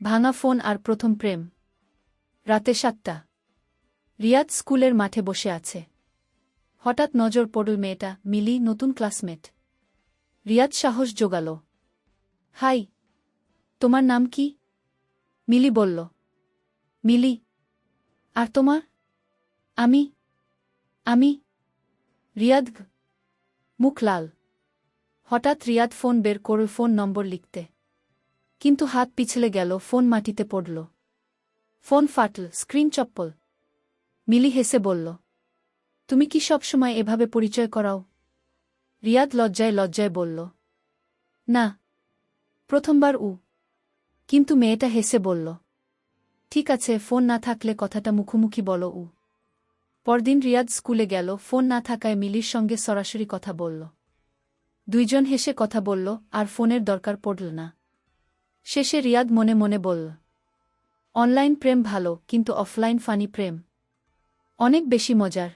ভাঙা ফোন আর প্রথম প্রেম। রাতে 7টা। রিয়াদ স্কুলের মাঠে বসে আছে। হঠাৎ নজর পড়ল মেয়েটা, মিলি, নতুন ক্লাসমেট। রিয়াদ সাহস জোগাল। হাই, তোমার নাম কি? মিলি বলল। মিলি। আর তোমার? আমি। আমি। রিয়াদ। মুখ লাল। হঠাৎ রিয়াদ ফোন বের করল, ফোন নম্বর লিখতে। কিন্তু হাত পিছলে গেল, ফোন মাটিতে পড়ল। ফোন ফাটল, স্ক্রিন চপ্পল। মিলি হেসে বলল, তুমি কি সবসময় এভাবে পরিচয় করাও? রিয়াদ লজ্জায় লজ্জায় বলল, না, প্রথমবার। কিন্তু মেয়েটা হেসে বলল, ঠিক আছে, ফোন না থাকলে কথাটা মুখোমুখি বলো। পরদিন রিয়াদ স্কুলে গেল, ফোন না থাকায় মিলির সঙ্গে সরাসরি কথা বলল। দুইজন হেসে কথা বলল, আর ফোনের দরকার পড়ল না। শেষে রিয়াদ মনে মনে বলল, অনলাইন প্রেম ভালো, কিন্তু অফলাইন ফানি প্রেম অনেক বেশি মজার।